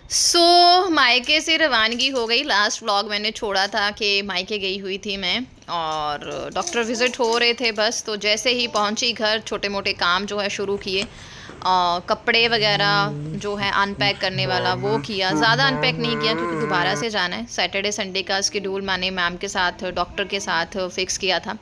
मायके से रवानगी हो गई। लास्ट व्लॉग मैंने छोड़ा था कि मायके गई हुई थी मैं, और डॉक्टर विज़िट हो रहे थे बस। तो जैसे ही पहुंची घर, छोटे मोटे काम जो है शुरू किए। कपड़े वगैरह जो है अनपैक करने वाला वो किया। ज़्यादा अनपैक नहीं किया क्योंकि दोबारा से जाना है। सैटरडे संडे का स्केड्यूल मैंने मैम के साथ, डॉक्टर के साथ फिक्स किया था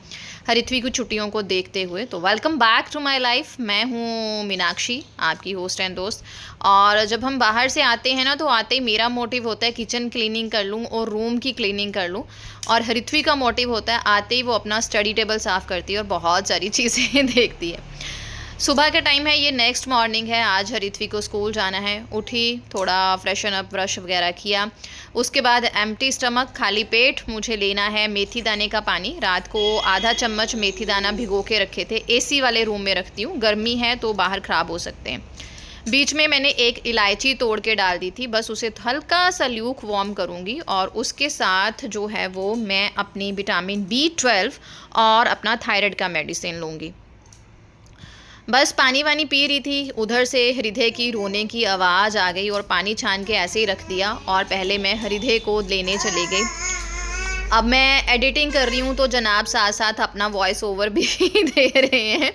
हरिथ्वी की छुट्टियों को देखते हुए। तो welcome back to my life. मैं हूँ मीनाक्षी, आपकी होस्ट एंड दोस्त। और जब हम बाहर से आते हैं ना, तो आते ही मेरा मोटिव होता है किचन क्लीनिंग कर लूँ और रूम की क्लीनिंग कर लूँ। और हरिथ्वी का मोटिव होता है आते ही वो अपना स्टडी टेबल साफ़ करती है और बहुत सारी चीज़ें देखती है। सुबह का टाइम है, ये नेक्स्ट मॉर्निंग है। आज हरिथ्वी को स्कूल जाना है। उठी, थोड़ा फ्रेशन अप, ब्रश वगैरह किया। उसके बाद एम्प्टी स्टमक, खाली पेट मुझे लेना है मेथी दाने का पानी। रात को आधा चम्मच मेथी दाना भिगो के रखे थे। एसी वाले रूम में रखती हूँ, गर्मी है तो बाहर ख़राब हो सकते हैं। बीच में मैंने एक इलायची तोड़ के डाल दी थी, बस उसे हल्का सा ल्यूक वार्म करूँगी। और उसके साथ जो है वो मैं अपनी विटामिन B12 और अपना थायराइड का मेडिसिन लूँगी। बस पानी वानी पी रही थी, उधर से हृदय की रोने की आवाज़ आ गई और पानी छान के ऐसे ही रख दिया। और पहले मैं हृदय को लेने चली गई। अब मैं एडिटिंग कर रही हूँ तो जनाब साथ साथ अपना वॉइस ओवर भी दे रहे हैं,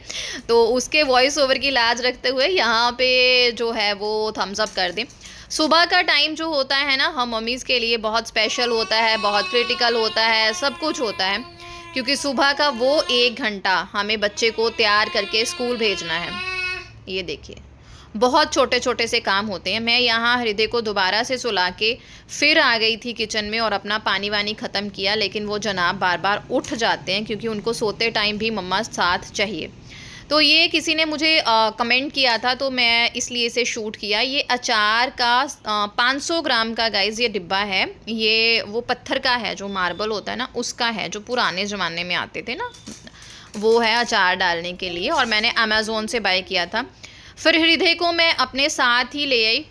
तो उसके वॉइस ओवर की लाज रखते हुए यहाँ पे जो है वो थम्स अप कर दें। सुबह का टाइम जो होता है ना, हम मम्मीज़ के लिए बहुत स्पेशल होता है, बहुत क्रिटिकल होता है, सब कुछ होता है। क्योंकि सुबह का वो 1 घंटा हमें बच्चे को तैयार करके स्कूल भेजना है। ये देखिए, बहुत छोटे छोटे से काम होते हैं। मैं यहाँ हृदय को दोबारा से सुला के फिर आ गई थी किचन में और अपना पानी वानी ख़त्म किया। लेकिन वो जनाब बार बार उठ जाते हैं क्योंकि उनको सोते टाइम भी मम्मा साथ चाहिए। तो ये किसी ने मुझे कमेंट किया था, तो मैं इसलिए इसे शूट किया। ये अचार का 500 ग्राम का गाइज़ ये डिब्बा है। ये वो पत्थर का है जो मार्बल होता है ना, उसका है, जो पुराने ज़माने में आते थे ना, वो है अचार डालने के लिए। और मैंने अमेज़ोन से बाय किया था। फिर हृदय को मैं अपने साथ ही ले आई,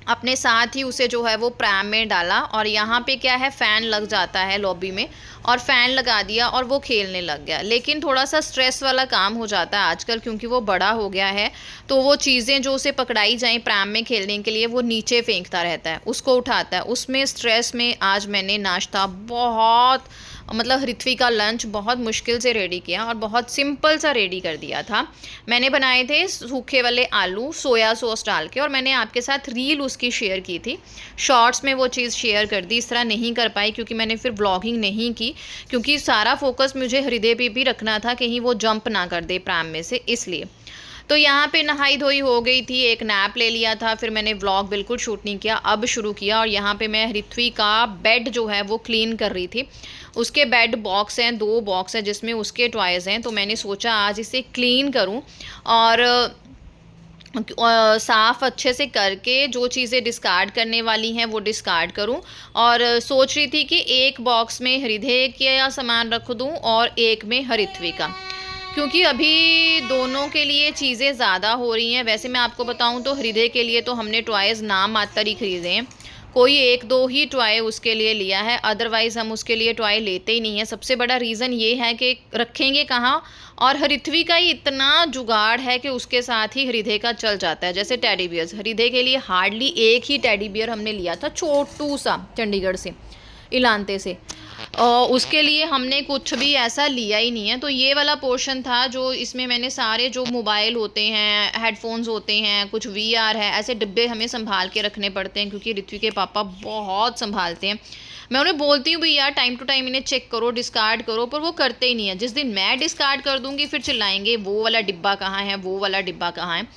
अपने साथ ही उसे जो है वो प्रैम में डाला। और यहाँ पे क्या है, फ़ैन लग जाता है लॉबी में, और फ़ैन लगा दिया और वो खेलने लग गया। लेकिन थोड़ा सा स्ट्रेस वाला काम हो जाता है आजकल, क्योंकि वो बड़ा हो गया है। तो वो चीज़ें जो उसे पकड़ाई जाएँ प्रैम में खेलने के लिए, वो नीचे फेंकता रहता है, उसको उठाता है। उसमें स्ट्रेस में आज मैंने नाश्ता बहुत, मतलब हृथ्वी का लंच बहुत मुश्किल से रेडी किया और बहुत सिंपल सा रेडी कर दिया था। मैंने बनाए थे सूखे वाले आलू सोया सॉस डाल के, और मैंने आपके साथ रील उसकी शेयर की थी। शॉर्ट्स में वो चीज़ शेयर कर दी। इस तरह नहीं कर पाई क्योंकि मैंने फिर व्लॉगिंग नहीं की, क्योंकि सारा फोकस मुझे हृदय पे भी रखना था, कहीं वो जंप ना कर दे प्राम में से, इसलिए। तो यहाँ पे नहाई धोई हो गई थी, एक नैप ले लिया था, फिर मैंने व्लॉग बिल्कुल शूट नहीं किया, अब शुरू किया। और यहाँ पे मैं हृथ्वी का बेड जो है वो क्लीन कर रही थी। उसके बेड बॉक्स हैं, 2 बॉक्स हैं जिसमें उसके टॉयज़ हैं। तो मैंने सोचा आज इसे क्लीन करूँ और साफ़ अच्छे से करके जो चीज़ें डिस्कार्ड करने वाली हैं वो डिस्कार्ड करूं। और सोच रही थी कि एक बॉक्स में हृदय का सामान रख दूं और एक में हरिथ्वी का, क्योंकि अभी दोनों के लिए चीज़ें ज़्यादा हो रही हैं। वैसे मैं आपको बताऊं तो हृदय के लिए तो हमने टॉयज़ नाम मात्र ही खरीदे हैं, कोई 1-2 ही टॉय उसके लिए लिया है, अदरवाइज़ हम उसके लिए टॉय लेते ही नहीं है। सबसे बड़ा रीज़न ये है कि रखेंगे कहाँ, और हरिथ्वी का ही इतना जुगाड़ है कि उसके साथ ही हृदय का चल जाता है। जैसे टेडी बियर्स, हृदय के लिए हार्डली एक ही टेडी बियर हमने लिया था, छोटू सा, चंडीगढ़ से, इलांते से। और उसके लिए हमने कुछ भी ऐसा लिया ही नहीं है। तो ये वाला पोर्शन था जो इसमें मैंने सारे जो मोबाइल होते हैं, हेडफोन्स होते हैं, कुछ VR है, ऐसे डिब्बे हमें संभाल के रखने पड़ते हैं क्योंकि ऋत्विक के पापा बहुत संभालते हैं। मैं उन्हें बोलती हूँ भी यार टाइम टू टाइम इन्हें चेक करो, डिस्कार्ड करो, पर वो करते ही नहीं है। जिस दिन मैं डिस्कार्ड कर दूँगी फिर चिल्लाएंगे वो वाला डिब्बा कहाँ है, वो वाला डिब्बा कहाँ है।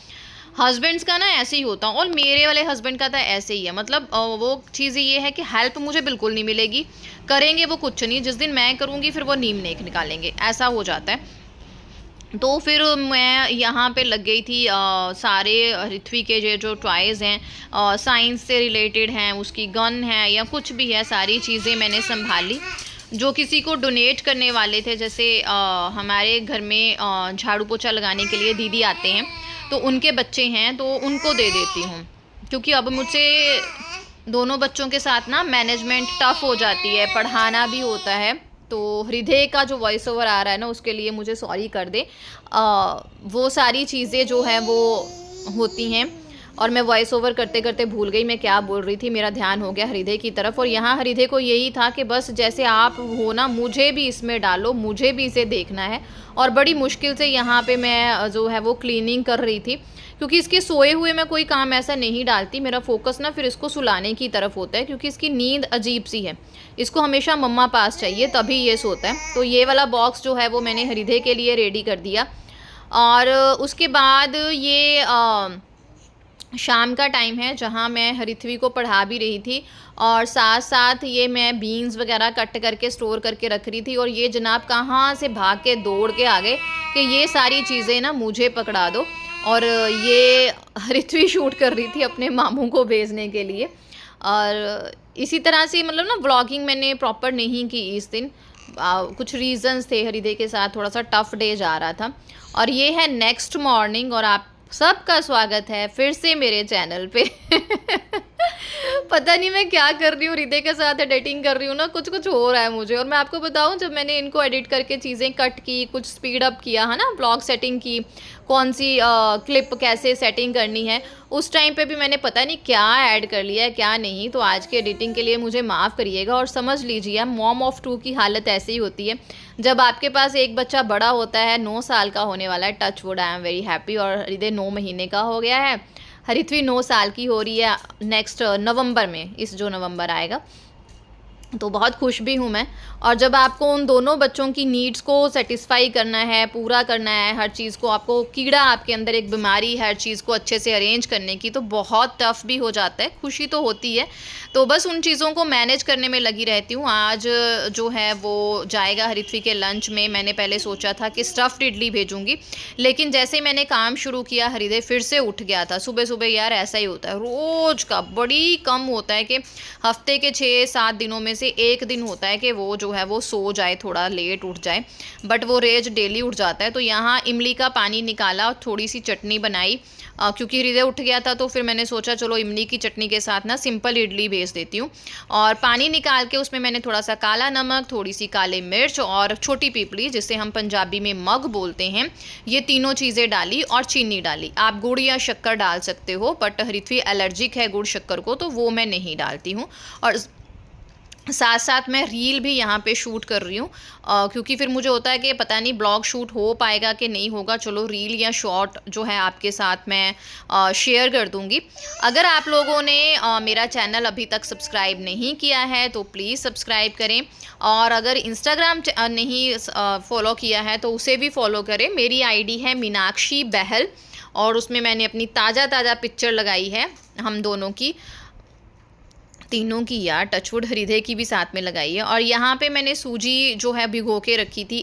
हस्बैंड्स का ना ऐसे ही होता, और मेरे वाले हस्बैंड का तो ऐसे ही है। मतलब वो चीज़ ये है कि हेल्प मुझे बिल्कुल नहीं मिलेगी, करेंगे वो कुछ नहीं, जिस दिन मैं करूँगी फिर वो नीम नेक निकालेंगे, ऐसा हो जाता है। तो फिर मैं यहाँ पे लग गई थी सारे हृथ्वी के जो टॉयज़ हैं, साइंस से रिलेटेड हैं, उसकी गन है या कुछ भी है, सारी चीज़ें मैंने संभाली। जो किसी को डोनेट करने वाले थे, जैसे हमारे घर में झाड़ू पोछा लगाने के लिए दीदी आते हैं, तो उनके बच्चे हैं तो उनको दे देती हूँ। क्योंकि अब मुझे दोनों बच्चों के साथ ना मैनेजमेंट टफ़ हो जाती है, पढ़ाना भी होता है। तो हृदय का जो वॉइस ओवर आ रहा है ना, उसके लिए मुझे सॉरी कर दे। वो सारी चीज़ें जो हैं वो होती हैं। और मैं वॉइस ओवर करते करते भूल गई मैं क्या बोल रही थी। मेरा ध्यान हो गया हृदय की तरफ, और यहाँ हृदय को यही था कि बस जैसे आप हो ना, मुझे भी इसमें डालो, मुझे भी इसे देखना है। और बड़ी मुश्किल से यहाँ पे मैं जो है वो क्लीनिंग कर रही थी, क्योंकि इसके सोए हुए मैं कोई काम ऐसा नहीं डालती। मेरा फोकस ना फिर इसको सुलाने की तरफ होता है, क्योंकि इसकी नींद अजीब सी है, इसको हमेशा मम्मा पास चाहिए तभी ये सोता है। तो ये वाला बॉक्स जो है वो मैंने हृदय के लिए रेडी कर दिया। और उसके बाद ये शाम का टाइम है जहाँ मैं हरिथवी को पढ़ा भी रही थी, और साथ साथ ये मैं बीन्स वगैरह कट करके स्टोर करके रख रही थी। और ये जनाब कहाँ से भाग के दौड़ के आ गए कि ये सारी चीज़ें ना मुझे पकड़ा दो। और ये हरिथवी शूट कर रही थी अपने मामू को भेजने के लिए। और इसी तरह से मतलब ना व्लॉगिंग मैंने प्रॉपर नहीं की इस दिन, कुछ रीजंस थे, हृदय के साथ थोड़ा सा टफ डे जा रहा था। और ये है नेक्स्ट मॉर्निंग, और आप सबका स्वागत है फिर से मेरे चैनल पे। पता नहीं मैं क्या कर रही हूँ, हृदय के साथ एडिटिंग कर रही हूँ ना, कुछ कुछ हो रहा है मुझे। और मैं आपको बताऊँ, जब मैंने इनको एडिट करके चीज़ें कट की, कुछ स्पीड अप किया है ना, ब्लॉग सेटिंग की, कौन सी क्लिप कैसे सेटिंग करनी है, उस टाइम पे भी मैंने पता नहीं क्या ऐड कर लिया है क्या नहीं। तो आज की एडिटिंग के लिए मुझे माफ़ करिएगा। और समझ लीजिए मॉम ऑफ 2 की हालत ऐसी ही होती है जब आपके पास एक बच्चा बड़ा होता है, 9 साल का होने वाला है, touch wood, I am very happy. और हृदय 9 महीने का हो गया है, हरिथवी 9 साल की हो रही है नेक्स्ट नवंबर में, इस जो नवंबर आएगा। तो बहुत खुश भी हूँ मैं। और जब आपको उन दोनों बच्चों की नीड्स को सेटिस्फाई करना है, पूरा करना है, हर चीज़ को, आपको कीड़ा आपके अंदर एक बीमारी है हर चीज़ को अच्छे से अरेंज करने की, तो बहुत टफ भी हो जाता है। खुशी तो होती है, तो बस उन चीज़ों को मैनेज करने में लगी रहती हूँ। आज जो है वो जाएगा हरिथवी के लंच में। मैंने पहले सोचा था कि स्टफ़्ड इडली भेजूँगी, लेकिन जैसे ही मैंने काम शुरू किया हृदय फिर से उठ गया था। सुबह सुबह यार ऐसा ही होता है रोज़ का, बड़ी कम होता है कि हफ्ते के 6-7 दिनों में से एक दिन होता है कि वो जो है वो सो जाए, थोड़ा लेट उठ जाए, बट वो रेज डेली उठ जाता है। तो यहाँ इमली का पानी निकाला और थोड़ी सी चटनी बनाई, क्योंकि हृदय उठ गया था। तो फिर मैंने सोचा चलो इमली की चटनी के साथ ना सिंपल इडली भेज देती हूँ। और पानी निकाल के उसमें मैंने थोड़ा सा काला नमक, थोड़ी सी काली मिर्च और छोटी पीपली, जिसे हम पंजाबी में मग बोलते हैं, ये तीनों चीज़ें डाली और चीनी डाली। आप गुड़ या शक्कर डाल सकते हो, बट हरिथवी एलर्जिक है गुड़ शक्कर को, तो वो मैं नहीं डालती हूँ। और साथ साथ मैं रील भी यहाँ पे शूट कर रही हूँ, क्योंकि फिर मुझे होता है कि पता नहीं ब्लॉग शूट हो पाएगा कि नहीं होगा। चलो रील या शॉर्ट जो है आपके साथ मैं शेयर कर दूँगी। अगर आप लोगों ने मेरा चैनल अभी तक सब्सक्राइब नहीं किया है तो प्लीज़ सब्सक्राइब करें, और अगर इंस्टाग्राम नहीं फॉलो किया है तो उसे भी फॉलो करें। मेरी आईडी है मीनाक्षी बहल, और उसमें मैंने अपनी ताज़ा पिक्चर लगाई है, हम दोनों की, तीनों की यार, टचवुड हृदय की भी साथ में लगाई है। और यहाँ पे मैंने सूजी जो है भिगो के रखी थी,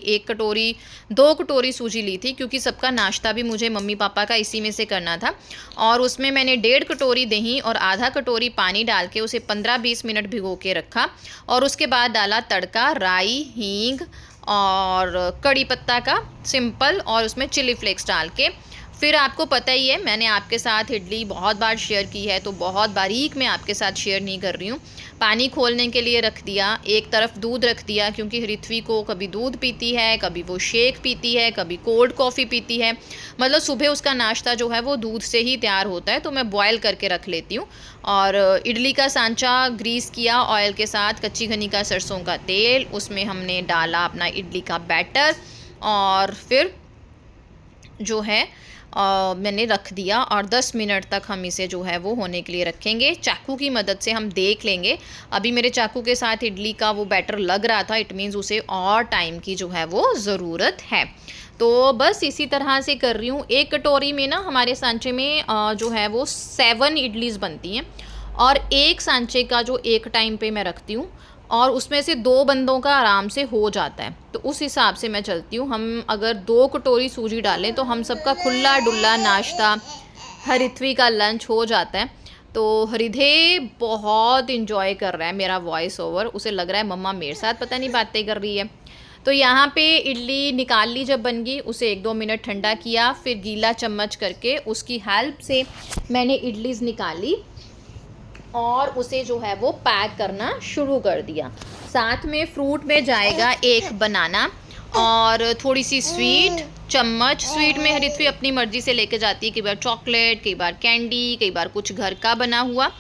2 कटोरी सूजी ली थी, क्योंकि सबका नाश्ता भी मुझे मम्मी पापा का इसी में से करना था। और उसमें मैंने 1.5 कटोरी दही और आधा कटोरी पानी डाल के उसे 15-20 मिनट भिगो के रखा। और उसके बाद डाला तड़का, राई, हींग और कड़ी पत्ता का सिंपल, और उसमें चिली फ्लेक्स डाल के। फिर आपको पता ही है मैंने आपके साथ इडली बहुत बार शेयर की है, तो बहुत बारीक मैं आपके साथ शेयर नहीं कर रही हूँ। पानी खोलने के लिए रख दिया, एक तरफ दूध रख दिया, क्योंकि हृथवी को कभी दूध पीती है, कभी वो शेक पीती है, कभी कोल्ड कॉफ़ी पीती है। मतलब सुबह उसका नाश्ता जो है वो दूध से ही तैयार होता है, तो मैं बॉयल करके रख लेती हूँ। और इडली का सांचा ग्रीस किया ऑयल के साथ, कच्ची घनी का सरसों का तेल, उसमें हमने डाला अपना इडली का बैटर, और फिर जो है मैंने रख दिया। और 10 मिनट तक हम इसे जो है वो होने के लिए रखेंगे। चाकू की मदद से हम देख लेंगे। अभी मेरे चाकू के साथ इडली का वो बैटर लग रहा था, इट मीन्स उसे और टाइम की जो है वो ज़रूरत है। तो बस इसी तरह से कर रही हूँ। एक कटोरी में ना हमारे सांचे में जो है वो 7 इडलीज़ बनती हैं, और एक सांचे का जो एक टाइम पे मैं रखती हूँ, और उसमें से 2 बंदों का आराम से हो जाता है। तो उस हिसाब से मैं चलती हूँ। हम अगर 2 कटोरी सूजी डालें तो हम सबका खुला डुल्ला नाश्ता, हरिथवी का लंच हो जाता है। तो हृदय बहुत इंजॉय कर रहा है मेरा वॉइस ओवर, उसे लग रहा है मम्मा मेरे साथ पता नहीं बातें कर रही है। तो यहाँ पे इडली निकाल ली, जब बन गई उसे 1-2 मिनट ठंडा किया, फिर गीला चम्मच करके उसकी हेल्प से मैंने इडलीज़ निकाली और उसे जो है वो पैक करना शुरू कर दिया। साथ में फ्रूट में जाएगा एक बनाना और थोड़ी सी स्वीट, चम्मच। स्वीट में हरिथ्वी अपनी मर्जी से लेके जाती है, कई बार चॉकलेट, कई बार कैंडी, कई बार कुछ घर का बना हुआ।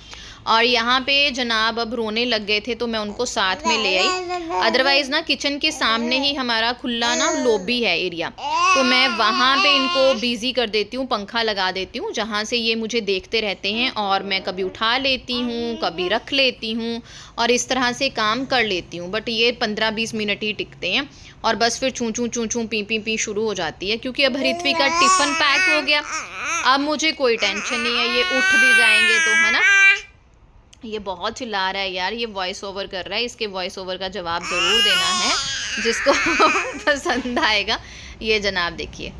और यहाँ पे जनाब अब रोने लग गए थे तो मैं उनको साथ में ले आई। अदरवाइज़ ना किचन के सामने ही हमारा खुला ना लॉबी है एरिया, तो मैं वहाँ पे इनको बिज़ी कर देती हूँ, पंखा लगा देती हूँ, जहाँ से ये मुझे देखते रहते हैं और मैं कभी उठा लेती हूँ, कभी रख लेती हूँ और इस तरह से काम कर लेती हूँ। बट ये 15-20 मिनट ही टिकते हैं और बस फिर चूँ चूँ पी शुरू हो जाती है, क्योंकि अब हरिथ्वी का टिफ़िन पैक हो गया। अब मुझे कोई टेंशन नहीं है, ये उठ भी जाएंगे तो, है ना। ये बहुत चिल्ला रहा है यार, ये वॉइस ओवर कर रहा है, इसके वॉइस ओवर का जवाब ज़रूर देना है जिसको पसंद आएगा। ये जनाब देखिए,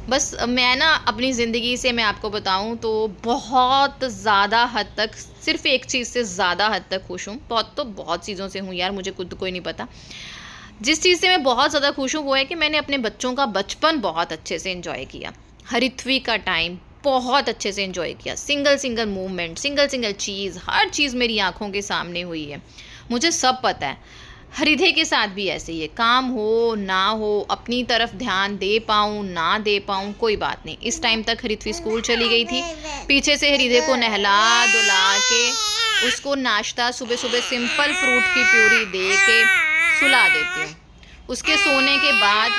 बस मैं ना अपनी ज़िंदगी से मैं आपको बताऊं तो बहुत ज़्यादा हद तक, सिर्फ एक चीज़ से ज़्यादा हद तक खुश हूँ। बहुत चीज़ों से हूँ यार, मुझे खुद कोई नहीं पता। जिस चीज़ से मैं बहुत ज़्यादा खुश हूँ वो है कि मैंने अपने बच्चों का बचपन बहुत अच्छे से एंजॉय किया। हरिथ्वी का टाइम बहुत अच्छे से एंजॉय किया। सिंगल मूवमेंट, सिंगल चीज़, हर चीज़ मेरी आंखों के सामने हुई है, मुझे सब पता है। हरिधे के साथ भी ऐसे ही है, काम हो ना हो, अपनी तरफ ध्यान दे पाऊँ ना दे पाऊँ कोई बात नहीं। इस टाइम तक हरिथ्वी स्कूल चली गई थी, पीछे से हरिधे को नहला धुला के उसको नाश्ता सुबह सुबह सिंपल फ्रूट की प्यूरी दे के सुला देती हूँ। उसके सोने के बाद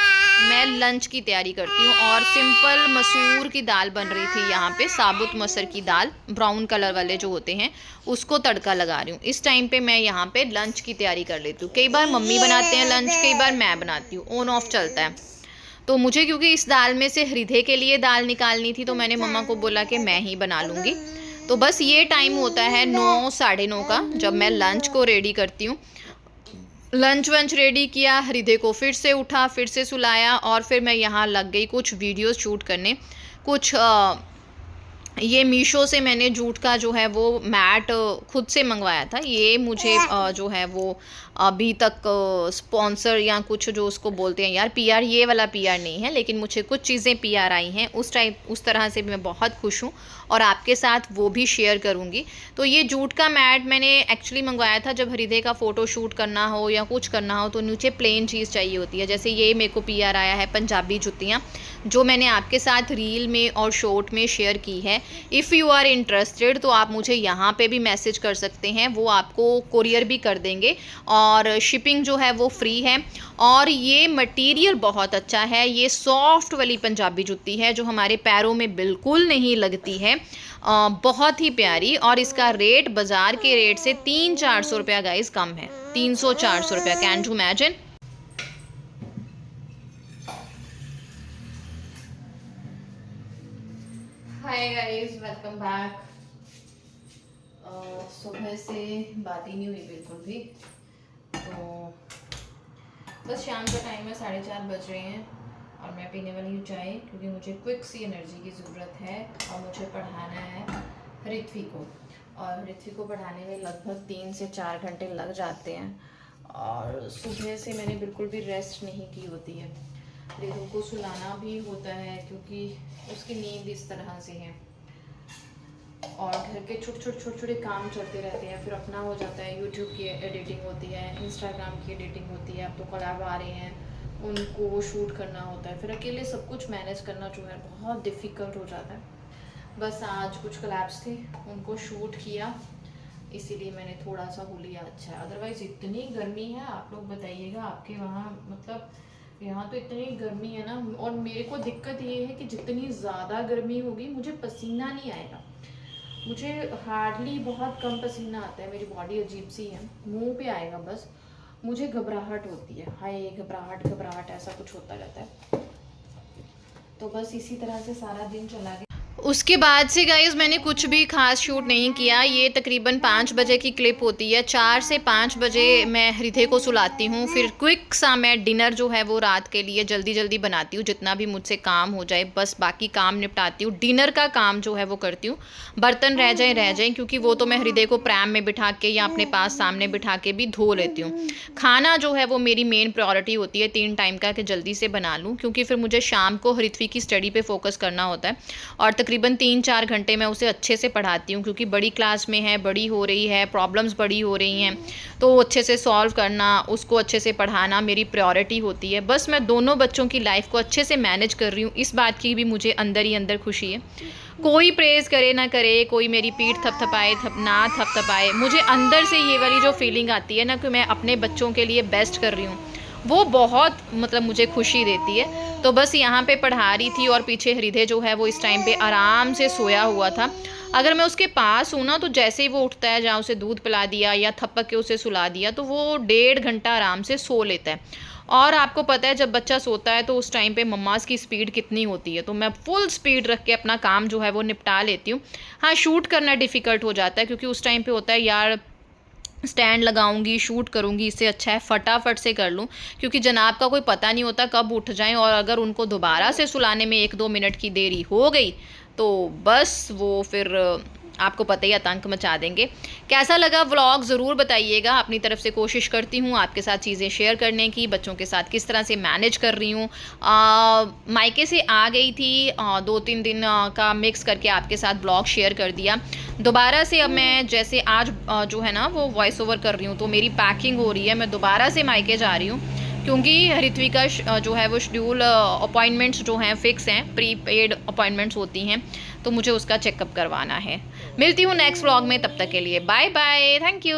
मैं लंच की तैयारी करती हूँ और सिंपल मसूर की दाल बन रही थी यहाँ पे, साबुत मसूर की दाल, ब्राउन कलर वाले जो होते हैं, उसको तड़का लगा रही हूँ। इस टाइम पे मैं यहाँ पे लंच की तैयारी कर लेती हूँ। कई बार मम्मी बनाते हैं लंच, कई बार मैं बनाती हूँ, ऑन ऑफ चलता है। तो मुझे क्योंकि इस दाल में से हरिधे के लिए दाल निकालनी थी तो मैंने मम्मा को बोला कि मैं ही बना लूँगी। तो बस ये टाइम होता है 9 साढ़े 9 का, जब मैं लंच को रेडी करती हूँ। लंच वंच रेडी किया, हरिधे को फिर से उठा, फिर से सुलाया और फिर मैं यहाँ लग गई कुछ वीडियोस शूट करने। कुछ ये मीशो से मैंने जूट का जो है वो मैट खुद से मंगवाया था। ये मुझे जो है वो अभी तक स्पॉन्सर या कुछ जो उसको बोलते हैं यार, पीआर, ये वाला पीआर नहीं है, लेकिन मुझे कुछ चीज़ें पीआर आई हैं उस तरह से मैं बहुत खुश हूँ और आपके साथ वो भी शेयर करूँगी। तो ये जूट का मैट मैंने एक्चुअली मंगवाया था जब हरिधे का फ़ोटो शूट करना हो या कुछ करना हो तो नीचे प्लेन चीज़ चाहिए होती है। जैसे ये मेरे को पीआर आया है पंजाबी जुतियाँ, जो मैंने आपके साथ रील में और शॉर्ट में शेयर की है। इफ़ यू आर इंटरेस्टेड तो आप मुझे यहाँ पे भी मैसेज कर सकते हैं, वो आपको कोरियर भी कर देंगे और शिपिंग जो है वो फ्री है। और ये मटेरियल बहुत अच्छा है, ये सॉफ्ट वाली पंजाबी जुत्ती है जो हमारे पैरों में बिल्कुल नहीं लगती है, बहुत ही प्यारी। और इसका रेट बाज़ार के रेट से 300-400 रुपया गाइस कम है, 300-400 रुपया। Can you imagine. Hi guys, welcome back. सुबह से बात ही नहीं हुई बिल्कुल भी, तो बस शाम का टाइम है, 4:30 बज रहे हैं और मैं पीने वाली हूँ चाय, क्योंकि मुझे क्विक सी एनर्जी की ज़रूरत है और मुझे पढ़ाना है हरिथ्वी को। और हरिथ्वी को पढ़ाने में लगभग 3 से 4 घंटे लग जाते हैं और सुबह से मैंने बिल्कुल भी रेस्ट नहीं की होती है। रिधु को सुलाना भी होता है क्योंकि उसकी नींद इस तरह से है और घर के छोटे काम चलते रहते हैं। फिर अपना हो जाता है, यूट्यूब की एडिटिंग होती है, इंस्टाग्राम की एडिटिंग होती है, अब तो कोलैब आ रहे हैं, उनको शूट करना होता है। फिर अकेले सब कुछ मैनेज करना जो है बहुत डिफ़िकल्ट हो जाता है। बस आज कुछ कोलैब्स थे, उनको शूट किया, इसीलिए मैंने थोड़ा सा हो लिया। अच्छा है, अदरवाइज़ इतनी गर्मी है, आप लोग बताइएगा आपके वहाँ, मतलब यहाँ तो इतनी गर्मी है ना। और मेरे को दिक्कत ये है कि जितनी ज़्यादा गर्मी होगी मुझे पसीना नहीं आएगा, मुझे हार्डली बहुत कम पसीना आता है, मेरी बॉडी अजीब सी है, मुंह पे आएगा बस। मुझे घबराहट होती है, हाय घबराहट ऐसा कुछ होता रहता है। तो बस इसी तरह से सारा दिन चला गया। उसके बाद से गाइज़ मैंने कुछ भी खास शूट नहीं किया। ये तकरीबन 5 बजे की क्लिप होती है, 4 से 5 बजे मैं हरिधे को सुलाती हूँ। फिर क्विक सा मैं डिनर जो है वो रात के लिए जल्दी बनाती हूँ, जितना भी मुझसे काम हो जाए, बस बाकी काम निपटाती हूँ। डिनर का काम जो है वो करती हूँ, बर्तन रह जाए क्योंकि वो तो मैं हरिधे को प्रैम में बिठा के या अपने पास सामने बिठा के भी धो लेती हूँ। खाना जो है वो मेरी मेन प्रायोरिटी होती है 3 टाइम का, कि जल्दी से बना लूँ, क्योंकि फिर मुझे शाम को हरिथ्वी की स्टडी पे फोकस करना होता है। और तकरीबन 3-4 घंटे मैं उसे अच्छे से पढ़ाती हूँ, क्योंकि बड़ी क्लास में है, बड़ी हो रही है, प्रॉब्लम्स बड़ी हो रही हैं, तो अच्छे से सॉल्व करना, उसको अच्छे से पढ़ाना मेरी प्रायोरिटी होती है। बस मैं दोनों बच्चों की लाइफ को अच्छे से मैनेज कर रही हूँ, इस बात की भी मुझे अंदर ही अंदर खुशी है। कोई प्रेज़ करे ना करे, कोई मेरी पीठ थपथपाए ना थपथपाए, मुझे अंदर से ये वाली जो फीलिंग आती है ना कि मैं अपने बच्चों के लिए बेस्ट कर रही हूँ, वो बहुत मतलब मुझे खुशी देती है। तो बस यहाँ पे पढ़ा रही थी और पीछे हृदय जो है वो इस टाइम पे आराम से सोया हुआ था। अगर मैं उसके पास हूँ ना, तो जैसे ही वो उठता है, जहाँ उसे दूध पिला दिया या थपक के उसे सुला दिया, तो वो 1.5 घंटा आराम से सो लेता है। और आपको पता है जब बच्चा सोता है तो उस टाइम पे मम्माज़ की स्पीड कितनी होती है, तो मैं फुल स्पीड रख के अपना काम जो है वो निपटा लेती हूँ। हाँ, शूट करना डिफ़िकल्ट हो जाता है, क्योंकि उस टाइम पे होता है यार स्टैंड लगाऊंगी, शूट करूंगी, इससे अच्छा है फटाफट से कर लूं, क्योंकि जनाब का कोई पता नहीं होता कब उठ जाएं, और अगर उनको दोबारा से सुलाने में 1-2 मिनट की देरी हो गई तो बस वो फिर आपको पता ही आतंक मचा देंगे। कैसा लगा व्लॉग ज़रूर बताइएगा। अपनी तरफ से कोशिश करती हूँ आपके साथ चीज़ें शेयर करने की, बच्चों के साथ किस तरह से मैनेज कर रही हूँ। मायके से आ गई थी, 2-3 दिन का मिक्स करके आपके साथ ब्लॉग शेयर कर दिया। दोबारा से अब मैं जैसे आज जो है ना वो वॉइस ओवर कर रही हूँ, तो मेरी पैकिंग हो रही है, मैं दोबारा से मायके जा रही हूँ, क्योंकि ऋत्विका जो है वो शेड्यूल अपॉइंटमेंट्स जो हैं फ़िक्स हैं, प्री पेड अपॉइंटमेंट्स होती हैं, तो मुझे उसका चेकअप करवाना है। मिलती हूँ नेक्स्ट व्लॉग में, तब तक के लिए बाय बाय, थैंक यू।